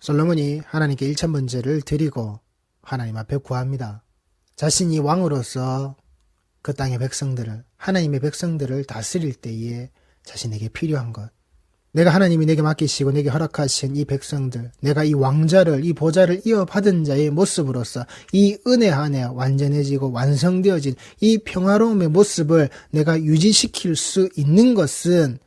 솔로몬이 하나님께 일천번제를 드리고 하나님 앞에 구합니다. 자신이 왕으로서 그 땅의 백성들을, 하나님의 백성들을 다스릴 때에 자신에게 필요한 것, 내가 하나님이 내게 맡기시고 내게 허락하신 이 백성들, 내가 이 왕자를, 이 보좌를 이어받은 자의 모습으로서 이 은혜 안에 완전해지고 완성되어진 이 평화로움의 모습을 내가 유지시킬 수 있는 것은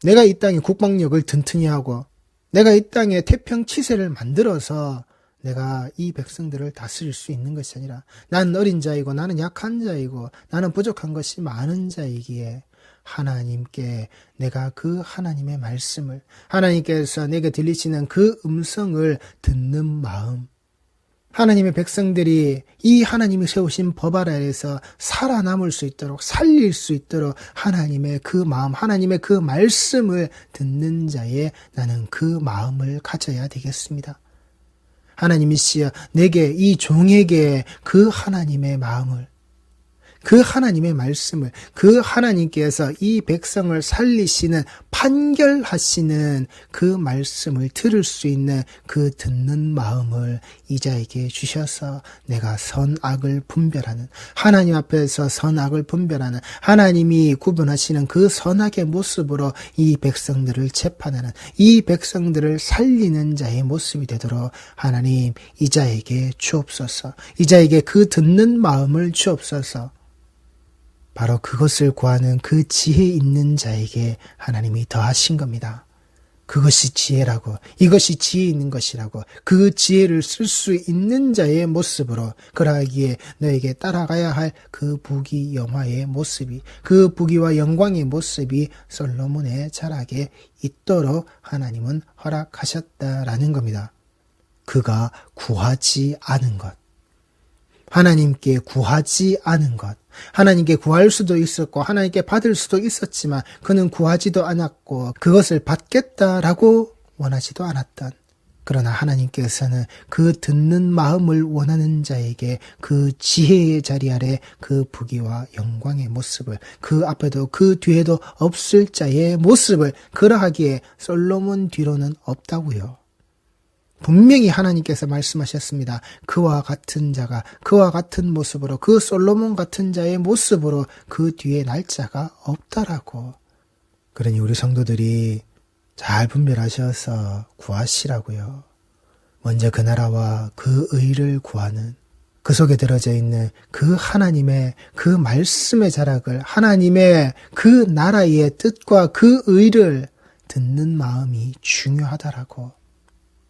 내가 이 땅의 국방력을 튼튼히 하고 내가 이 땅에 태평치세를 만들어서 내가 이 백성들을 다스릴 수 있는 것이 아니라 나는 어린 자이고 나는 약한 자이고 나는 부족한 것이 많은 자이기에 하나님께 내가 그 하나님의 말씀을, 하나님께서 내게 들리시는 그 음성을 듣는 마음, 하나님의 백성들이 이 하나님이 세우신 법 아래에서 살아남을 수 있도록, 살릴 수 있도록 하나님의 그 마음, 하나님의 그 말씀을 듣는 자의 나는 그 마음을 가져야 되겠습니다. 하나님이시여 내게, 이 종에게 그 하나님의 마음을, 그 하나님의 말씀을, 그 하나님께서 이 백성을 살리시는, 판결하시는 그 말씀을 들을 수 있는 그 듣는 마음을 이자에게 주셔서 내가 선악을 분별하는, 하나님 앞에서 선악을 분별하는, 하나님이 구분하시는 그 선악의 모습으로 이 백성들을 재판하는, 이 백성들을 살리는 자의 모습이 되도록 하나님 이자에게 주옵소서. 이자에게 그 듣는 마음을 주옵소서. 바로 그것을 구하는 그 지혜 있는 자에게 하나님이 더하신 겁니다. 그것이 지혜라고, 이것이 지혜 있는 것이라고, 그 지혜를 쓸 수 있는 자의 모습으로, 그러하기에 너에게 따라가야 할 그 부귀 영화의 모습이, 그 부귀와 영광의 모습이 솔로몬의 자락에 있도록 하나님은 허락하셨다라는 겁니다. 그가 구하지 않은 것, 하나님께 구하지 않은 것, 하나님께 구할 수도 있었고 하나님께 받을 수도 있었지만 그는 구하지도 않았고 그것을 받겠다라고 원하지도 않았던, 그러나 하나님께서는 그 듣는 마음을 원하는 자에게 그 지혜의 자리 아래 그 부귀와 영광의 모습을, 그 앞에도 그 뒤에도 없을 자의 모습을, 그러하기에 솔로몬 뒤로는 없다고요. 분명히 하나님께서 말씀하셨습니다. 그와 같은 자가, 그와 같은 모습으로, 그 솔로몬 같은 자의 모습으로 그 뒤에 날짜가 없다라고. 그러니 우리 성도들이 잘 분별하셔서 구하시라고요. 먼저 그 나라와 그 의를 구하는, 그 속에 들어져 있는 그 하나님의 그 말씀의 자락을, 하나님의 그 나라의 뜻과 그 의를 듣는 마음이 중요하다라고.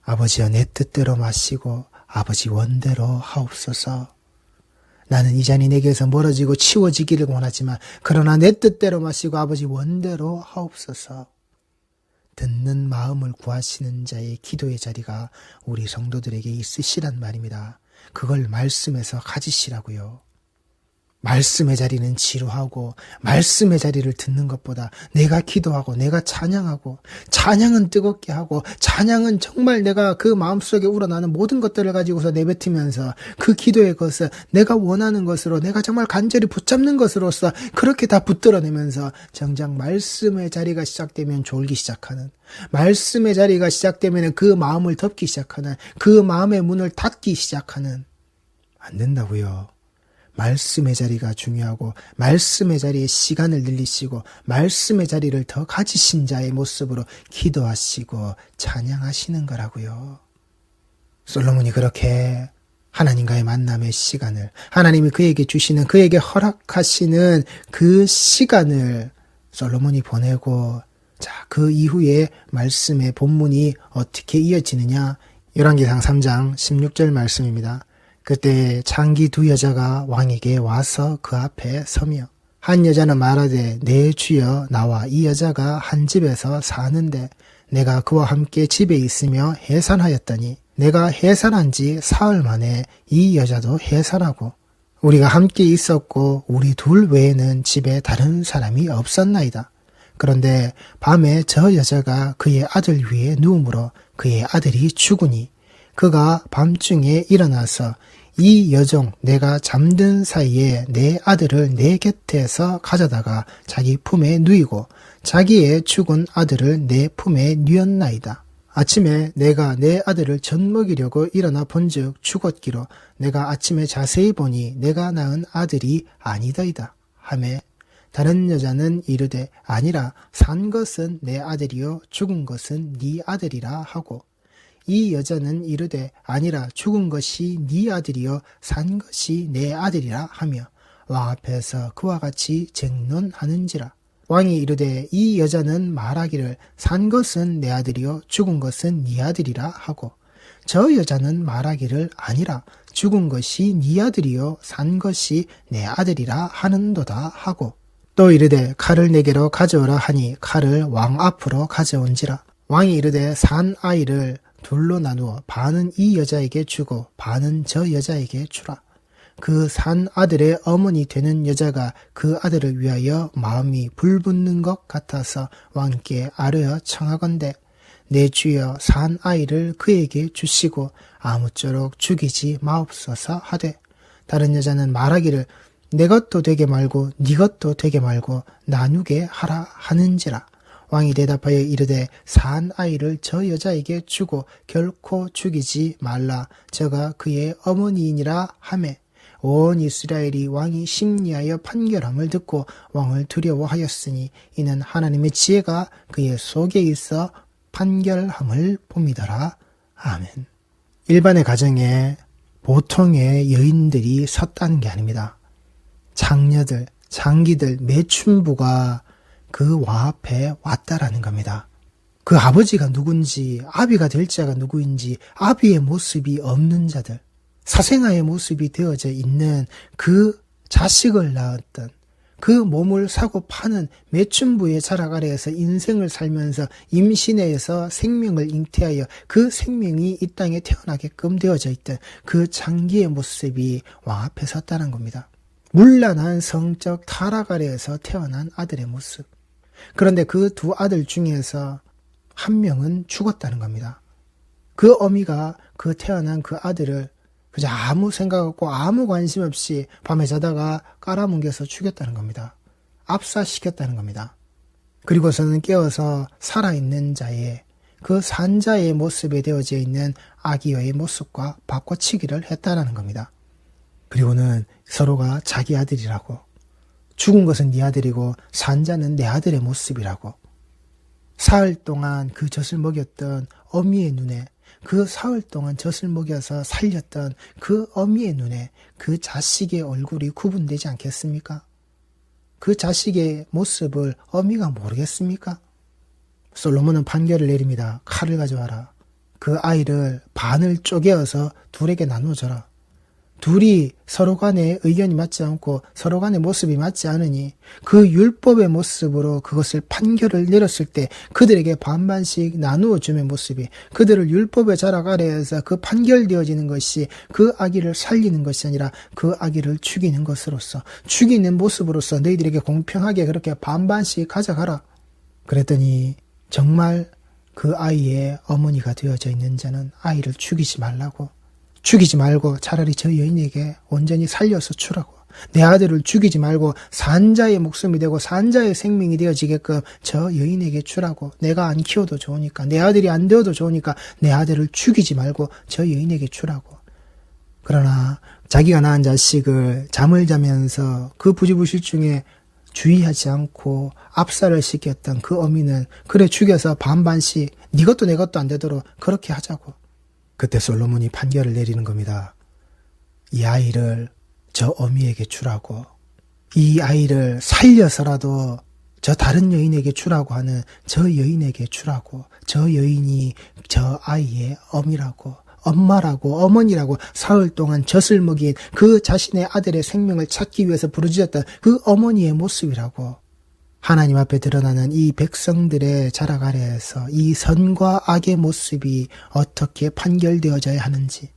아버지여 내 뜻대로 마시고 아버지 원대로 하옵소서. 나는 이 잔이 내게서 멀어지고 치워지기를 원하지만 그러나 내 뜻대로 마시고 아버지 원대로 하옵소서. 듣는 마음을 구하시는 자의 기도의 자리가 우리 성도들에게 있으시란 말입니다. 그걸 말씀에서 가지시라고요. 말씀의 자리는 지루하고 말씀의 자리를 듣는 것보다 내가 기도하고 내가 찬양하고, 찬양은 뜨겁게 하고, 찬양은 정말 내가 그 마음속에 우러나는 모든 것들을 가지고서 내뱉으면서 그 기도의 것을 내가 원하는 것으로, 내가 정말 간절히 붙잡는 것으로서 그렇게 다 붙들어내면서 정작 말씀의 자리가 시작되면 졸기 시작하는, 말씀의 자리가 시작되면 그 마음을 덮기 시작하는, 그 마음의 문을 닫기 시작하는, 안 된다고요. 말씀의 자리가 중요하고 말씀의 자리에 시간을 늘리시고 말씀의 자리를 더 가지신 자의 모습으로 기도하시고 찬양하시는 거라고요. 솔로몬이 그렇게 하나님과의 만남의 시간을, 하나님이 그에게 주시는, 그에게 허락하시는 그 시간을 솔로몬이 보내고, 자, 그 이후에 말씀의 본문이 어떻게 이어지느냐? 열왕기상 3장 16절 말씀입니다. 그때 장기 두 여자가 왕에게 와서 그 앞에 서며 한 여자는 말하되 내 주여 나와 이 여자가 한 집에서 사는데 내가 그와 함께 집에 있으며 해산하였더니 내가 해산한 지 사흘 만에 이 여자도 해산하고 우리가 함께 있었고 우리 둘 외에는 집에 다른 사람이 없었나이다. 그런데 밤에 저 여자가 그의 아들 위에 누우므로 그의 아들이 죽으니 그가 밤중에 일어나서 이 여종 내가 잠든 사이에 내 아들을 내 곁에서 가져다가 자기 품에 누이고 자기의 죽은 아들을 내 품에 누였나이다. 아침에 내가 내 아들을 젖먹이려고 일어나 본즉 죽었기로 내가 아침에 자세히 보니 내가 낳은 아들이 아니더이다 하매 다른 여자는 이르되 아니라 산 것은 내 아들이요 죽은 것은 네 아들이라 하고 이 여자는 이르되 아니라 죽은 것이 네 아들이요 산 것이 내 아들이라 하며 왕 앞에서 그와 같이 쟁론하는지라. 왕이 이르되 이 여자는 말하기를 산 것은 내 아들이요 죽은 것은 네 아들이라 하고 저 여자는 말하기를 아니라 죽은 것이 네 아들이요 산 것이 내 아들이라 하는도다 하고 또 이르되 칼을 내게로 가져오라 하니 칼을 왕 앞으로 가져온지라. 왕이 이르되 산 아이를 둘로 나누어 반은 이 여자에게 주고 반은 저 여자에게 주라. 그 산 아들의 어머니 되는 여자가 그 아들을 위하여 마음이 불붙는 것 같아서 왕께 아뢰어 청하건대 내 주여 산 아이를 그에게 주시고 아무쪼록 죽이지 마옵소서 하되 다른 여자는 말하기를 내 것도 되게 말고 네 것도 되게 말고 나누게 하라 하는지라. 왕이 대답하여 이르되 산 아이를 저 여자에게 주고 결코 죽이지 말라 저가 그의 어머니이니라 하매 온 이스라엘이 왕이 심리하여 판결함을 듣고 왕을 두려워하였으니 이는 하나님의 지혜가 그의 속에 있어 판결함을 봄이더라. 아멘. 일반의 가정에 보통의 여인들이 섰다는 게 아닙니다. 장녀들, 장기들, 매춘부가 그 왕 앞에 왔다라는 겁니다. 그 아버지가 누군지, 아비가 될 자가 누구인지, 아비의 모습이 없는 자들, 사생아의 모습이 되어져 있는 그 자식을 낳았던 그 몸을 사고 파는 매춘부의 자락 아래에서 인생을 살면서 임신해서 생명을 잉태하여 그 생명이 이 땅에 태어나게끔 되어져 있던 그 장기의 모습이 왕 앞에 섰다는 겁니다. 문란한 성적 타락 아래에서 태어난 아들의 모습. 그런데 그 두 아들 중에서 한 명은 죽었다는 겁니다. 그 어미가 그 태어난 그 아들을 그저 아무 생각 없고 아무 관심 없이 밤에 자다가 깔아뭉개서 죽였다는 겁니다. 압사시켰다는 겁니다. 그리고서는 깨어서 살아있는 자의 그 산자의 모습에 되어져 있는 아기여의 모습과 바꿔치기를 했다라는 겁니다. 그리고는 서로가 자기 아들이라고, 죽은 것은 네 아들이고 산자는 내 아들의 모습이라고, 사흘 동안 그 젖을 먹였던 어미의 눈에, 그 사흘 동안 젖을 먹여서 살렸던 그 어미의 눈에 그 자식의 얼굴이 구분되지 않겠습니까? 그 자식의 모습을 어미가 모르겠습니까? 솔로몬은 판결을 내립니다. 칼을 가져와라. 그 아이를 반을 쪼개어서 둘에게 나눠줘라. 둘이 서로 간의 의견이 맞지 않고 서로 간의 모습이 맞지 않으니 그 율법의 모습으로 그것을 판결을 내렸을 때 그들에게 반반씩 나누어 주는 모습이, 그들을 율법의 자락 아래에서 그 판결되어지는 것이 그 아기를 살리는 것이 아니라 그 아기를 죽이는 것으로서, 죽이는 모습으로서 너희들에게 공평하게 그렇게 반반씩 가져가라. 그랬더니 정말 그 아이의 어머니가 되어져 있는 자는 아이를 죽이지 말라고, 죽이지 말고 차라리 저 여인에게 온전히 살려서 주라고, 내 아들을 죽이지 말고 산자의 목숨이 되고 산자의 생명이 되어지게끔 저 여인에게 주라고, 내가 안 키워도 좋으니까, 내 아들이 안 되어도 좋으니까 내 아들을 죽이지 말고 저 여인에게 주라고. 그러나 자기가 낳은 자식을 잠을 자면서 그 부지부실중에 주의하지 않고 압살을 시켰던 그 어미는 그래 죽여서 반반씩 네 것도 내 것도 안 되도록 그렇게 하자고. 그때 솔로몬이 판결을 내리는 겁니다. 이 아이를 저 어미에게 주라고, 이 아이를 살려서라도 저 다른 여인에게 주라고 하는 저 여인에게 주라고, 저 여인이 저 아이의 어미라고, 엄마라고, 어머니라고 사흘 동안 젖을 먹인 그 자신의 아들의 생명을 찾기 위해서 부르짖었던 그 어머니의 모습이라고. 하나님 앞에 드러나는 이 백성들의 자락 아래에서 이 선과 악의 모습이 어떻게 판결되어져야 하는지,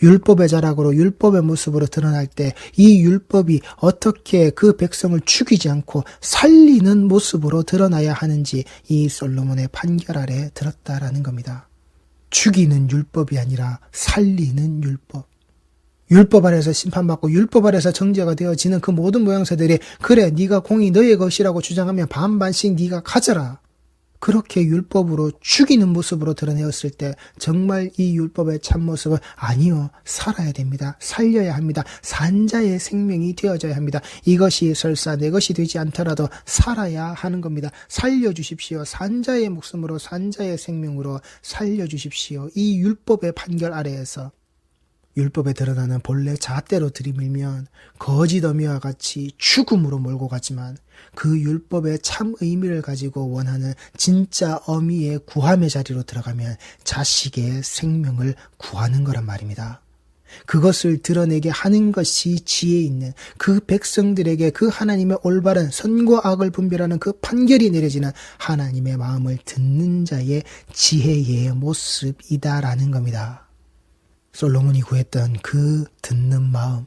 율법의 자락으로 율법의 모습으로 드러날 때 이 율법이 어떻게 그 백성을 죽이지 않고 살리는 모습으로 드러나야 하는지 이 솔로몬의 판결 아래 들었다라는 겁니다. 죽이는 율법이 아니라 살리는 율법. 율법 아래에서 심판받고 율법 아래에서 정죄가 되어지는 그 모든 모양새들이 그래 네가 공이 너의 것이라고 주장하면 반반씩 네가 가져라. 그렇게 율법으로 죽이는 모습으로 드러내었을 때 정말 이 율법의 참모습은 아니요, 살아야 됩니다. 살려야 합니다. 산자의 생명이 되어져야 합니다. 이것이 설사 내 것이 되지 않더라도 살아야 하는 겁니다. 살려주십시오. 산자의 목숨으로 산자의 생명으로 살려주십시오. 이 율법의 판결 아래에서 율법에 드러나는 본래 잣대로 들이밀면 거짓 어미와 같이 죽음으로 몰고 가지만 그 율법의 참 의미를 가지고 원하는 진짜 어미의 구함의 자리로 들어가면 자식의 생명을 구하는 거란 말입니다. 그것을 드러내게 하는 것이 지혜 있는 그 백성들에게 그 하나님의 올바른 선과 악을 분별하는 그 판결이 내려지는 하나님의 마음을 듣는 자의 지혜의 모습이다라는 겁니다. 솔로몬이 구했던 그 듣는 마음,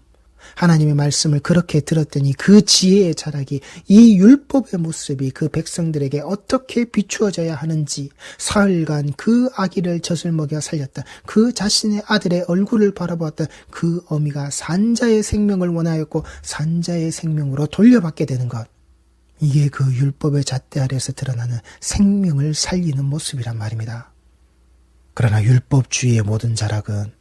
하나님의 말씀을 그렇게 들었더니 그 지혜의 자락이 이 율법의 모습이 그 백성들에게 어떻게 비추어져야 하는지 사흘간 그 아기를 젖을 먹여 살렸던 그 자신의 아들의 얼굴을 바라보았던 그 어미가 산자의 생명을 원하였고 산자의 생명으로 돌려받게 되는 것, 이게 그 율법의 잣대 아래에서 드러나는 생명을 살리는 모습이란 말입니다. 그러나 율법주의의 모든 자락은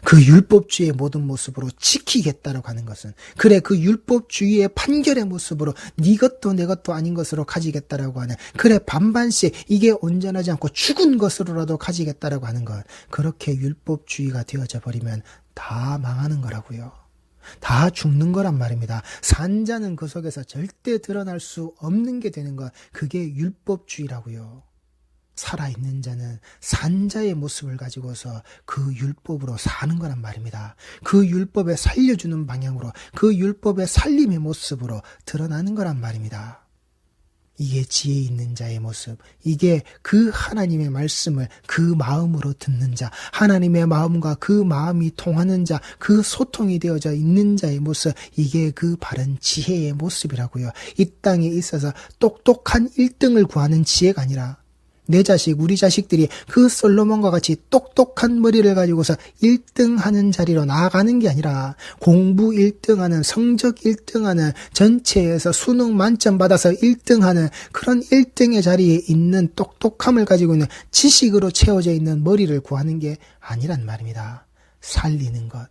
그 율법주의의 모든 모습으로 지키겠다라고 하는 것은, 그래 그 율법주의의 판결의 모습으로 네 것도 내 것도 아닌 것으로 가지겠다라고 하는, 그래 반반씩 이게 온전하지 않고 죽은 것으로라도 가지겠다라고 하는 것, 그렇게 율법주의가 되어져 버리면 다 망하는 거라고요. 다 죽는 거란 말입니다. 산자는 그 속에서 절대 드러날 수 없는 게 되는 것, 그게 율법주의라고요. 살아있는 자는 산자의 모습을 가지고서 그 율법으로 사는 거란 말입니다. 그 율법에 살려주는 방향으로, 그 율법의 살림의 모습으로 드러나는 거란 말입니다. 이게 지혜 있는 자의 모습, 이게 그 하나님의 말씀을 그 마음으로 듣는 자, 하나님의 마음과 그 마음이 통하는 자, 그 소통이 되어져 있는 자의 모습, 이게 그 바른 지혜의 모습이라고요. 이 땅에 있어서 똑똑한 1등을 구하는 지혜가 아니라 내 자식, 우리 자식들이 그 솔로몬과 같이 똑똑한 머리를 가지고서 1등 하는 자리로 나아가는 게 아니라 공부 1등 하는, 성적 1등 하는, 전체에서 수능 만점 받아서 1등 하는 그런 1등의 자리에 있는 똑똑함을 가지고 있는, 지식으로 채워져 있는 머리를 구하는 게 아니란 말입니다. 살리는 것.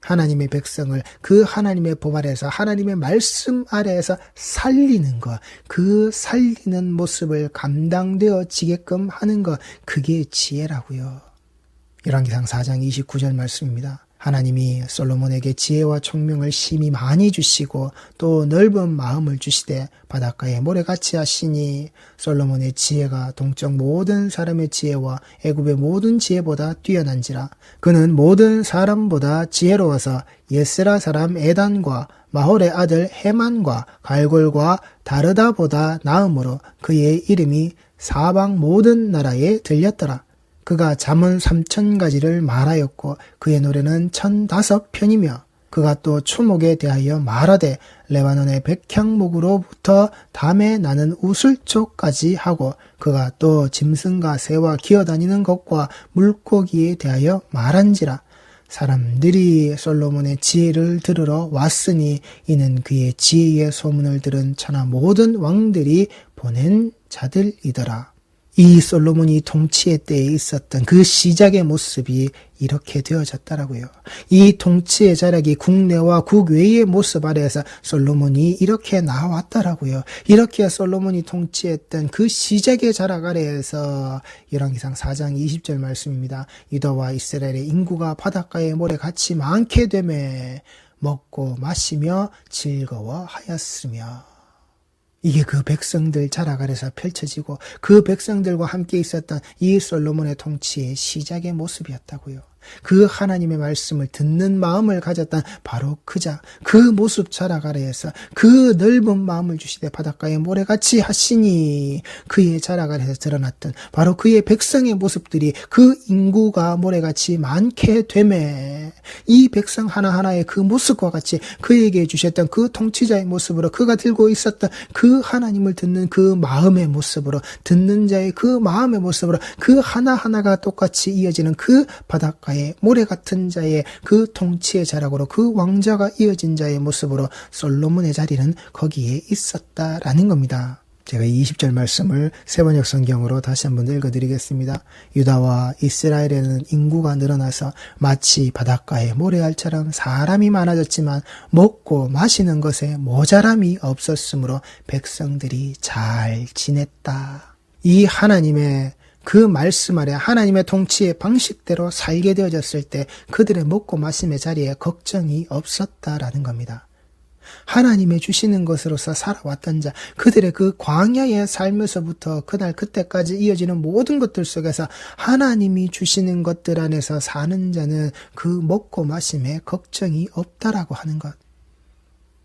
하나님의 백성을 그 하나님의 법 아래에서, 하나님의 말씀 아래에서 살리는 것, 그 살리는 모습을 감당되어지게끔 하는 것, 그게 지혜라고요. 열왕기상 4장 29절 말씀입니다. 하나님이 솔로몬에게 지혜와 총명을 심히 많이 주시고 또 넓은 마음을 주시되 바닷가에 모래같이 하시니 솔로몬의 지혜가 동쪽 모든 사람의 지혜와 애굽의 모든 지혜보다 뛰어난지라. 그는 모든 사람보다 지혜로워서 예스라 사람 에단과 마홀의 아들 헤만과 갈골과 다르다보다 나음으로 그의 이름이 사방 모든 나라에 들렸더라. 그가 잠언 3000가지를 말하였고 그의 노래는 1005편이며 그가 또 초목에 대하여 말하되 레바논의 백향목으로부터 담에 나는 우슬초까지 하고 그가 또 짐승과 새와 기어다니는 것과 물고기에 대하여 말한지라. 사람들이 솔로몬의 지혜를 들으러 왔으니 이는 그의 지혜의 소문을 들은 천하 모든 왕들이 보낸 자들이더라. 이 솔로몬이 통치의 때에 있었던 그 시작의 모습이 이렇게 되어졌다라고요. 이 통치의 자락이 국내와 국외의 모습 아래에서 솔로몬이 이렇게 나왔다라고요. 이렇게 솔로몬이 통치했던 그 시작의 자락 아래에서 열왕기상 4장 20절 말씀입니다. 유다와 이스라엘의 인구가 바닷가의 모래같이 많게 되매 먹고 마시며 즐거워하였으며. 이게 그 백성들 자락 아래서 펼쳐지고 그 백성들과 함께 있었던 이 솔로몬의 통치의 시작의 모습이었다고요. 그 하나님의 말씀을 듣는 마음을 가졌던 바로 그자, 그 모습 자락 아래에서 그 넓은 마음을 주시되 바닷가에 모래같이 하시니 그의 자락 아래에서 드러났던 바로 그의 백성의 모습들이 그 인구가 모래같이 많게 되매 이 백성 하나하나의 그 모습과 같이 그에게 주셨던 그 통치자의 모습으로 그가 들고 있었던 그 하나님을 듣는 그 마음의 모습으로, 듣는 자의 그 마음의 모습으로 그 하나하나가 똑같이 이어지는 그 바닷가에 모래 같은 자의 그 통치의 자락으로 그 왕자가 이어진 자의 모습으로 솔로몬의 자리는 거기에 있었다라는 겁니다. 제가 이 20절 말씀을 세번역 성경으로 다시 한번 읽어드리겠습니다. 유다와 이스라엘에는 인구가 늘어나서 마치 바닷가의 모래알처럼 사람이 많아졌지만 먹고 마시는 것에 모자람이 없었으므로 백성들이 잘 지냈다. 이 하나님의 그 말씀 아래 하나님의 통치의 방식대로 살게 되어졌을 때 그들의 먹고 마심의 자리에 걱정이 없었다라는 겁니다. 하나님의 주시는 것으로서 살아왔던 자, 그들의 그 광야의 삶에서부터 그날 그때까지 이어지는 모든 것들 속에서 하나님이 주시는 것들 안에서 사는 자는 그 먹고 마심에 걱정이 없다라고 하는 것.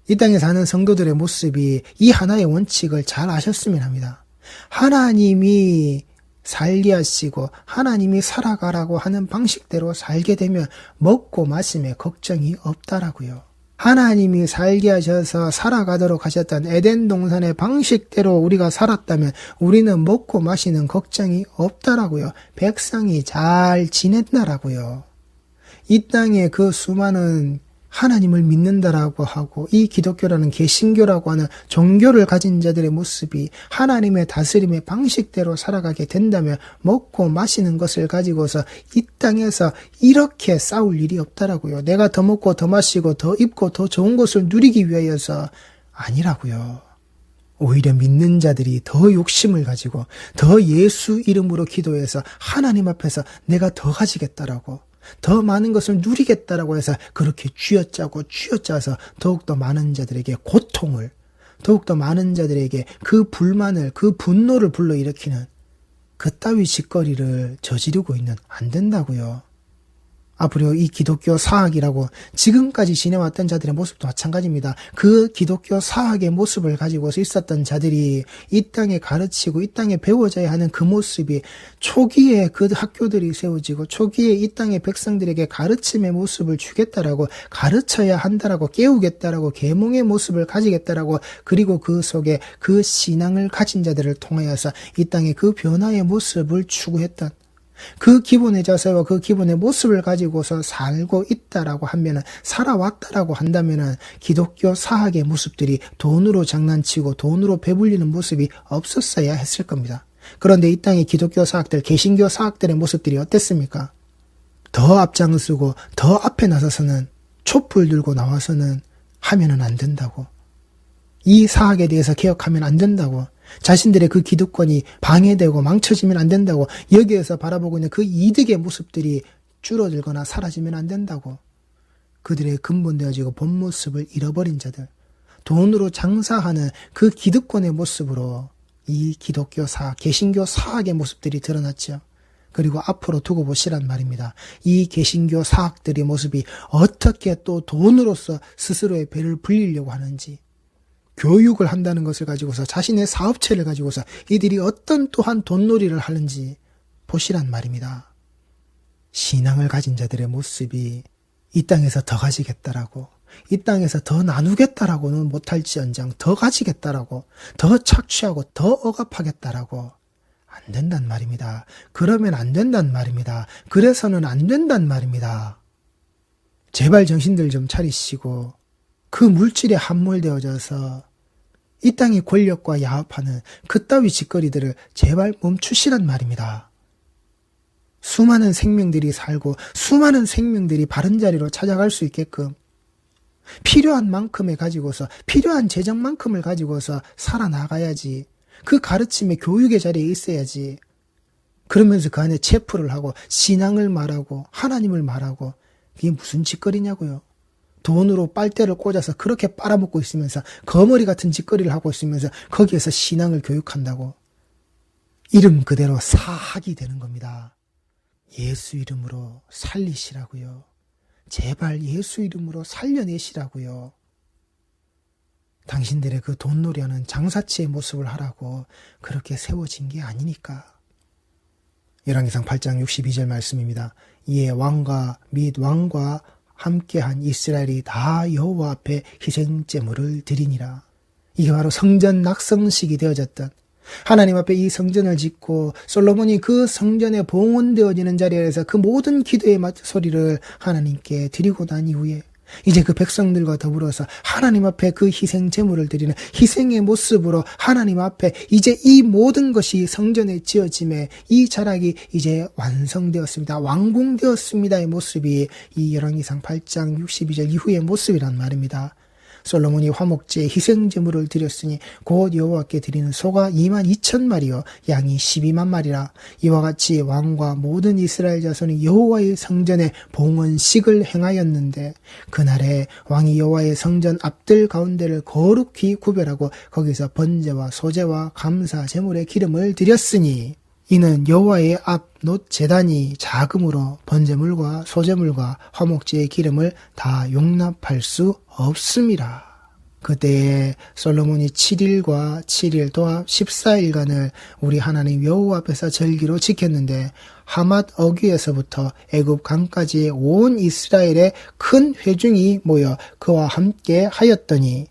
이 땅에 사는 성도들의 모습이 이 하나의 원칙을 잘 아셨으면 합니다. 하나님이 살게 하시고 하나님이 살아가라고 하는 방식대로 살게 되면 먹고 마심에 걱정이 없다라고요. 하나님이 살게 하셔서 살아가도록 하셨던 에덴 동산의 방식대로 우리가 살았다면 우리는 먹고 마시는 걱정이 없다라고요. 백성이 잘 지낸다라고요. 이 땅에 그 수많은 하나님을 믿는다라고 하고 이 기독교라는 개신교라고 하는 종교를 가진 자들의 모습이 하나님의 다스림의 방식대로 살아가게 된다면 먹고 마시는 것을 가지고서 이 땅에서 이렇게 싸울 일이 없다라고요. 내가 더 먹고 더 마시고 더 입고 더 좋은 것을 누리기 위하여서 아니라고요. 오히려 믿는 자들이 더 욕심을 가지고 더 예수 이름으로 기도해서 하나님 앞에서 내가 더 가지겠다라고 더 많은 것을 누리겠다라고 해서 그렇게 쥐어짜서 더욱더 많은 자들에게 고통을, 더욱더 많은 자들에게 그 불만을, 그 분노를 불러일으키는 그따위 짓거리를 저지르고 있는 안 된다고요. 앞으로 이 기독교 사학이라고 지금까지 지내왔던 자들의 모습도 마찬가지입니다. 그 기독교 사학의 모습을 가지고서 있었던 자들이 이 땅에 가르치고 이 땅에 배워져야 하는 그 모습이 초기에 그 학교들이 세워지고 초기에 이 땅의 백성들에게 가르침의 모습을 주겠다라고 가르쳐야 한다라고 깨우겠다라고 계몽의 모습을 가지겠다라고 그리고 그 속에 그 신앙을 가진 자들을 통하여서 이 땅의 그 변화의 모습을 추구했던 그 기본의 자세와 그 기본의 모습을 가지고서 살고 있다라고 하면은 살아왔다라고 한다면은 기독교 사학의 모습들이 돈으로 장난치고 돈으로 배불리는 모습이 없었어야 했을 겁니다. 그런데 이 땅의 기독교 사학들, 개신교 사학들의 모습들이 어땠습니까? 더 앞장서고 더 앞에 나서서는 촛불 들고 나와서는 하면은 안 된다고. 이 사학에 대해서 개혁하면 안 된다고. 자신들의 그 기득권이 방해되고 망쳐지면 안 된다고. 여기에서 바라보고 있는 그 이득의 모습들이 줄어들거나 사라지면 안 된다고. 그들의 근본되어지고 본 모습을 잃어버린 자들, 돈으로 장사하는 그 기득권의 모습으로 이 기독교 사학, 개신교 사학의 모습들이 드러났죠. 그리고 앞으로 두고 보시란 말입니다. 이 개신교 사학들의 모습이 어떻게 또 돈으로서 스스로의 배를 불리려고 하는지, 교육을 한다는 것을 가지고서 자신의 사업체를 가지고서 이들이 어떤 또한 돈놀이를 하는지 보시란 말입니다. 신앙을 가진 자들의 모습이 이 땅에서 더 가지겠다라고, 이 땅에서 더 나누겠다라고는 못할지언정 더 가지겠다라고, 더 착취하고 더 억압하겠다라고 안 된단 말입니다. 그러면 안 된단 말입니다. 그래서는 안 된단 말입니다. 제발 정신들 좀 차리시고 그 물질에 함몰되어져서 이 땅의 권력과 야합하는 그따위 짓거리들을 제발 멈추시란 말입니다. 수많은 생명들이 살고 수많은 생명들이 바른 자리로 찾아갈 수 있게끔 필요한 만큼에 가지고서 필요한 재정만큼을 가지고서 살아나가야지. 그 가르침의 교육의 자리에 있어야지. 그러면서 그 안에 체프를 하고 신앙을 말하고 하나님을 말하고 이게 무슨 짓거리냐고요. 돈으로 빨대를 꽂아서 그렇게 빨아먹고 있으면서 거머리 같은 짓거리를 하고 있으면서 거기에서 신앙을 교육한다고. 이름 그대로 사학이 되는 겁니다. 예수 이름으로 살리시라고요. 제발 예수 이름으로 살려내시라고요. 당신들의 그 돈놀이하는 장사치의 모습을 하라고 그렇게 세워진 게 아니니까. 열왕기상 8장 62절 말씀입니다. 이에 왕과 및 왕과 함께한 이스라엘이 다 여호와 앞에 희생제물을 드리니라. 이게 바로 성전 낙성식이 되어졌던, 하나님 앞에 이 성전을 짓고 솔로몬이 그 성전에 봉헌되어지는 자리에서 그 모든 기도의 소리를 하나님께 드리고 난 이후에 이제 그 백성들과 더불어서 하나님 앞에 그 희생 제물을 드리는 희생의 모습으로 하나님 앞에 이제 이 모든 것이 성전에 지어짐에 이 자락이 이제 완성되었습니다. 완공되었습니다의 모습이 이 열왕기상 8장 62절 이후의 모습이란 말입니다. 솔로몬이 화목제에 희생 제물을 드렸으니 곧 여호와께 드리는 소가 22,000마리요 양이 120,000마리라. 이와 같이 왕과 모든 이스라엘 자손이 여호와의 성전에 봉헌식을 행하였는데 그날에 왕이 여호와의 성전 앞들 가운데를 거룩히 구별하고 거기서 번제와 소제와 감사 제물의 기름을 드렸으니 이는 여호와의 앞 놋 제단이 작음으로 번제물과 소제물과 화목제의 기름을 다 용납할 수 없음이라. 그때에 솔로몬이 7일과 7일 도합 14일간을 우리 하나님 여호와 앞에서 절기로 지켰는데 하맛 어귀에서부터 애굽 강까지의 온 이스라엘의 큰 회중이 모여 그와 함께 하였더니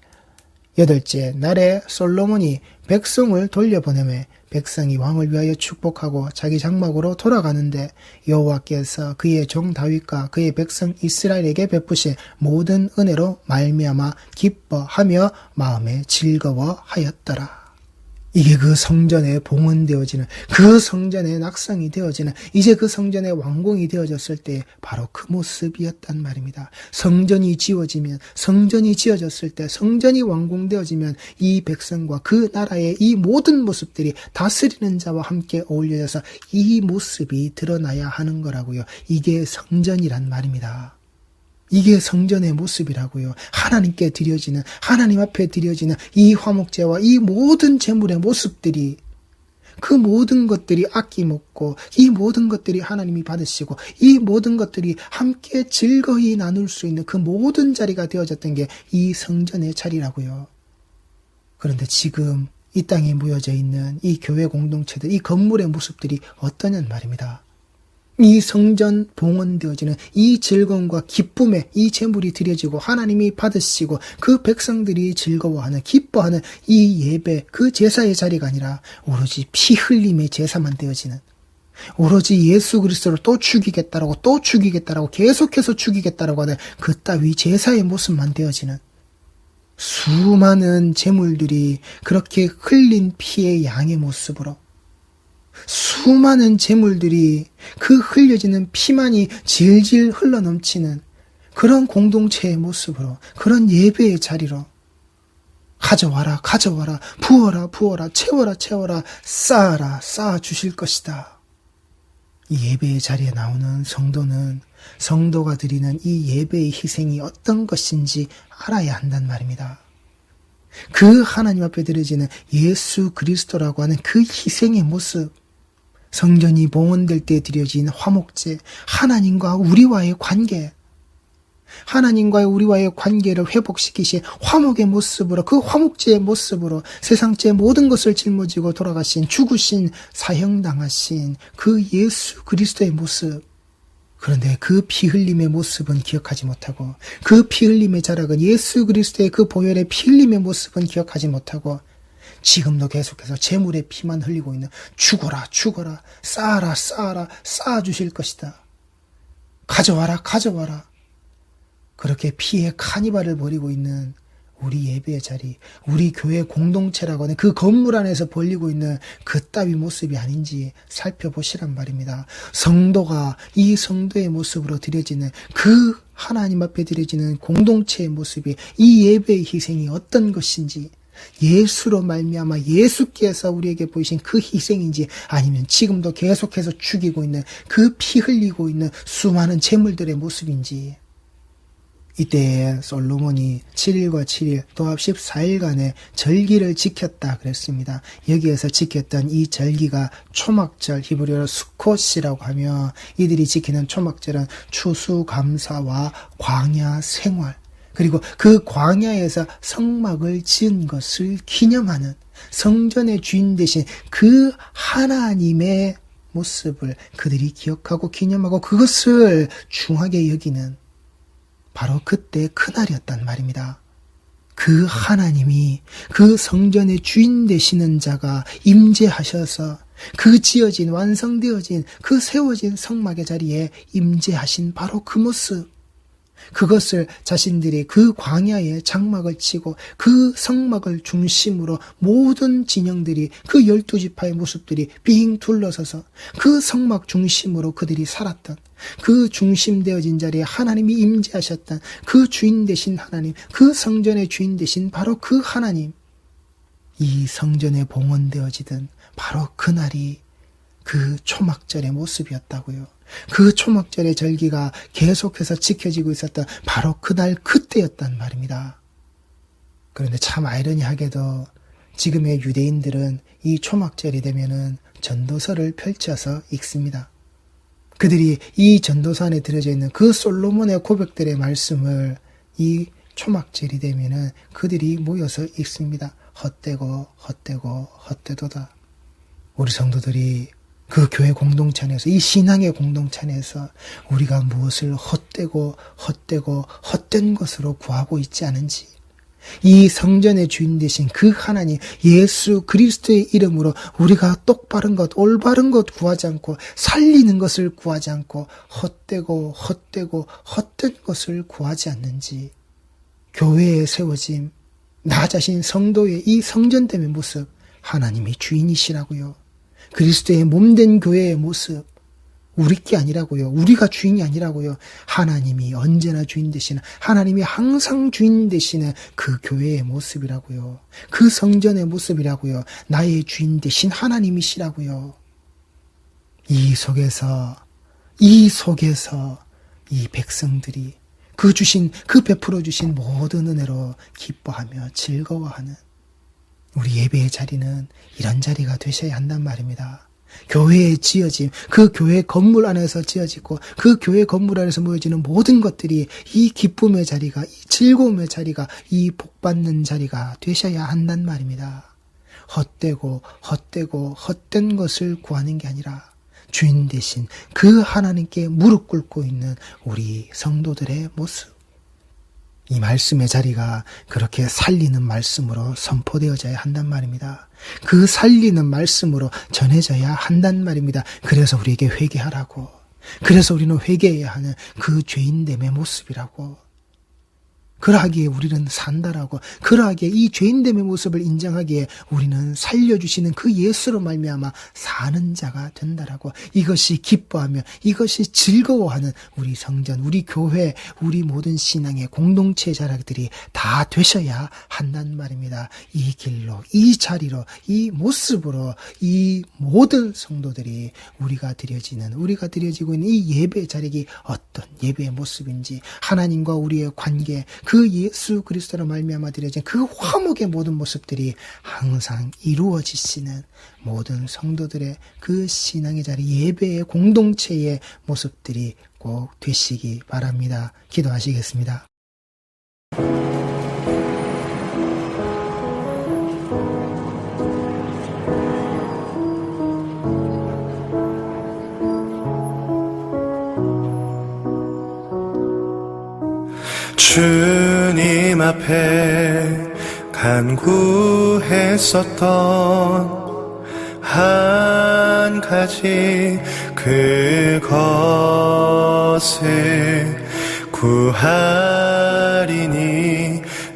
8째 날에 솔로몬이 백성을 돌려보내매 백성이 왕을 위하여 축복하고 자기 장막으로 돌아가는데 여호와께서 그의 종 다윗과 그의 백성 이스라엘에게 베푸신 모든 은혜로 말미암아 기뻐하며 마음에 즐거워하였더라. 이게 그 성전에 봉헌되어지는, 그 성전에 낙성이 되어지는, 이제 그 성전에 완공이 되어졌을 때 바로 그 모습이었단 말입니다. 성전이 지어지면, 성전이 지어졌을 때, 성전이 완공되어지면 이 백성과 그 나라의 이 모든 모습들이 다스리는 자와 함께 어울려져서 이 모습이 드러나야 하는 거라고요. 이게 성전이란 말입니다. 이게 성전의 모습이라고요. 하나님께 드려지는, 하나님 앞에 드려지는 이 화목제와 이 모든 제물의 모습들이, 그 모든 것들이 아낌없고 이 모든 것들이 하나님이 받으시고 이 모든 것들이 함께 즐거이 나눌 수 있는 그 모든 자리가 되어졌던 게 이 성전의 자리라고요. 그런데 지금 이 땅에 모여져 있는 이 교회 공동체들, 이 건물의 모습들이 어떠냐는 말입니다. 이 성전 봉헌되어지는 이 즐거움과 기쁨에 이 제물이 드려지고 하나님이 받으시고 그 백성들이 즐거워하는, 기뻐하는 이 예배, 그 제사의 자리가 아니라 오로지 피 흘림의 제사만 되어지는, 오로지 예수 그리스도를 또 죽이겠다라고 계속해서 죽이겠다라고 하는 그 따위 제사의 모습만 되어지는, 수많은 제물들이 그렇게 흘린 피의 양의 모습으로, 수많은 제물들이 그 흘려지는 피만이 질질 흘러넘치는 그런 공동체의 모습으로, 그런 예배의 자리로 가져와라, 부어라, 채워라, 쌓아라, 쌓아 주실 것이다. 이 예배의 자리에 나오는 성도는 성도가 드리는 이 예배의 희생이 어떤 것인지 알아야 한단 말입니다. 그 하나님 앞에 드려지는 예수 그리스도라고 하는 그 희생의 모습, 성전이 봉헌될 때 드려진 화목제, 하나님과 우리와의 관계, 하나님과의 우리와의 관계를 회복시키신 화목의 모습으로, 그 화목제의 모습으로 세상제 모든 것을 짊어지고 돌아가신, 죽으신, 사형당하신 그 예수 그리스도의 모습. 그런데 그 피 흘림의 모습은 기억하지 못하고, 그 피 흘림의 자락은 예수 그리스도의 그 보혈의 피 흘림의 모습은 기억하지 못하고, 지금도 계속해서 제물의 피만 흘리고 있는, 죽어라, 쌓아라, 쌓아 주실 것이다. 가져와라. 그렇게 피의 카니발을 벌이고 있는 우리 예배의 자리, 우리 교회 공동체라고 하는 그 건물 안에서 벌리고 있는 그 따위 모습이 아닌지 살펴보시란 말입니다. 성도가 이 성도의 모습으로 드려지는, 그 하나님 앞에 드려지는 공동체의 모습이, 이 예배의 희생이 어떤 것인지, 예수로 말미암아 예수께서 우리에게 보이신 그 희생인지, 아니면 지금도 계속해서 죽이고 있는, 그 피 흘리고 있는 수많은 제물들의 모습인지. 이때 솔로몬이 7일과 7일 도합 14일간의 절기를 지켰다 그랬습니다. 여기에서 지켰던 이 절기가 초막절, 히브리어로 수콧이라고 하며, 이들이 지키는 초막절은 추수감사와 광야 생활, 그리고 그 광야에서 성막을 지은 것을 기념하는, 성전의 주인 되신 그 하나님의 모습을 그들이 기억하고 기념하고 그것을 중하게 여기는, 바로 그때 그날이었단 말입니다. 그 하나님이 그 성전의 주인 되시는 자가 임재하셔서 그 지어진, 완성되어진, 그 세워진 성막의 자리에 임재하신 바로 그 모습, 그것을 자신들이 그 광야에 장막을 치고 그 성막을 중심으로 모든 진영들이 그 12지파의 모습들이 빙 둘러서서 그 성막 중심으로 그들이 살았던 그 중심되어진 자리에 하나님이 임재하셨던 그 주인 되신 하나님, 그 성전의 주인 되신 바로 그 하나님, 이 성전에 봉헌되어지던 바로 그날이 그 초막절의 모습이었다고요. 그 초막절의 절기가 계속해서 지켜지고 있었던 바로 그날 그때였단 말입니다. 그런데 참 아이러니하게도 지금의 유대인들은 이 초막절이 되면은 전도서를 펼쳐서 읽습니다. 그들이 이 전도서 안에 들어져 있는 그 솔로몬의 고백들의 말씀을 이 초막절이 되면은 그들이 모여서 읽습니다. 헛되고 헛되고 헛되도다. 우리 성도들이 그 교회 공동체 안에서, 이 신앙의 공동체 안에서 우리가 무엇을 헛되고 헛되고 헛된 것으로 구하고 있지 않은지, 이 성전의 주인 되신 그 하나님 예수 그리스도의 이름으로 우리가 똑바른 것, 올바른 것 구하지 않고 살리는 것을 구하지 않고 헛되고 헛되고 헛된 것을 구하지 않는지, 교회에 세워짐, 나 자신 성도의 이 성전됨의 모습, 하나님이 주인이시라고요. 그리스도의 몸된 교회의 모습, 우리 게 아니라고요. 우리가 주인이 아니라고요. 하나님이 언제나 주인 되시는, 하나님이 항상 주인 되시는 그 교회의 모습이라고요. 그 성전의 모습이라고요. 나의 주인 되신 하나님이시라고요. 이 속에서 이 백성들이 그 베풀어 주신 모든 은혜로 기뻐하며 즐거워하는 우리 예배의 자리는 이런 자리가 되셔야 한단 말입니다. 교회에 지어진, 그 교회 건물 안에서 지어지고 그 교회 건물 안에서 모여지는 모든 것들이 이 기쁨의 자리가, 이 즐거움의 자리가, 이 복받는 자리가 되셔야 한단 말입니다. 헛되고 헛된 것을 구하는 게 아니라 주인 되신 그 하나님께 무릎 꿇고 있는 우리 성도들의 모습, 이 말씀의 자리가 그렇게 살리는 말씀으로 선포되어져야 한단 말입니다. 그 살리는 말씀으로 전해져야 한단 말입니다. 그래서 우리에게 회개하라고, 그래서 우리는 회개해야 하는 그 죄인됨의 모습이라고, 그러하기에 우리는 산다라고, 그러하기에 이 죄인됨의 모습을 인정하기에 우리는 살려주시는 그 예수로 말미암아 사는 자가 된다라고, 이것이 기뻐하며 이것이 즐거워하는 우리 성전, 우리 교회, 우리 모든 신앙의 공동체 자락들이 다 되셔야 한단 말입니다. 이 길로, 이 자리로, 이 모습으로 이 모든 성도들이 우리가 드려지고 있는 이 예배 자리가 어떤 예배의 모습인지, 하나님과 우리의 관계, 그 예수 그리스도로 말미암아 드려진 그 화목의 모든 모습들이 항상 이루어지시는 모든 성도들의 그 신앙의 자리, 예배의 공동체의 모습들이 꼭 되시기 바랍니다. 기도하시겠습니다. 주님 앞에 간구했었던 한 가지 그것을 구하리니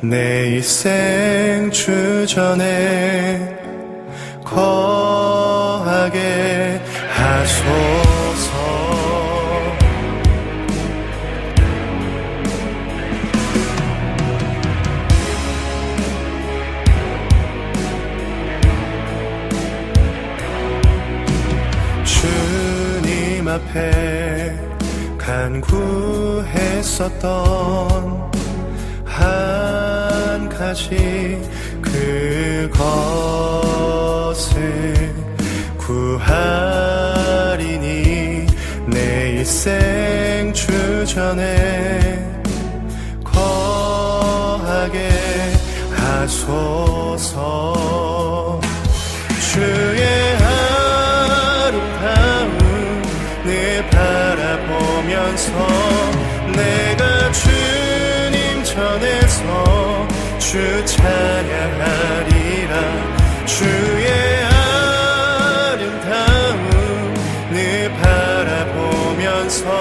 내 일생 주전에 거하게 하소서. 주님 앞에 간구했었던 한 가지 그것을 구하리니 내 일생 주전에 거하게 하소서. 주의 바라보면서 내가 주님 전에서 주 찬양하리라. 주의 아름다움을 바라보면서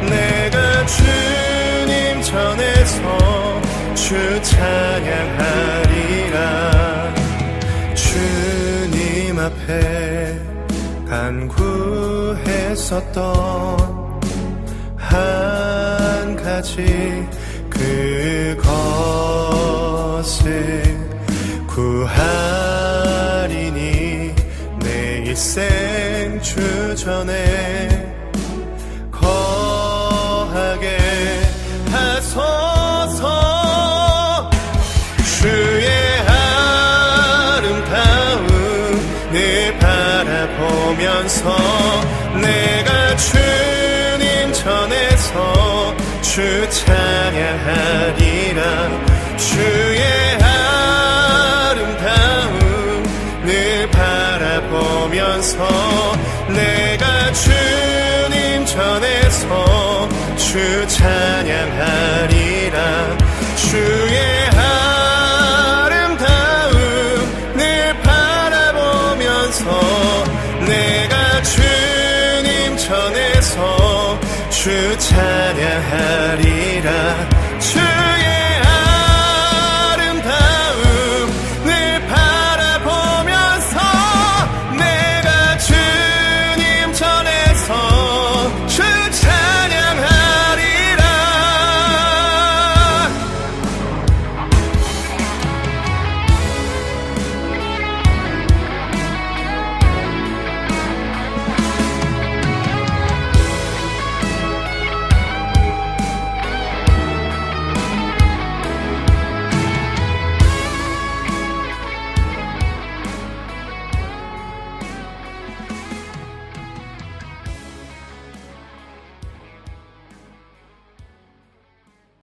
내가 주님 찬양하리라. 주님 앞에 간구했었던 한 가지 그것을 구하리니 내 일생 주전에 거하게 하소서. 주의 아름다움을 바라보면서 내가 주님 전에서 주 찬양하리라. 주의 아름다움을 바라보면서 내가 주님 전에서 주 찬양하리라. 주의 아름다움을 바라보면서 내가 주님 전에서 주 찬양하리라.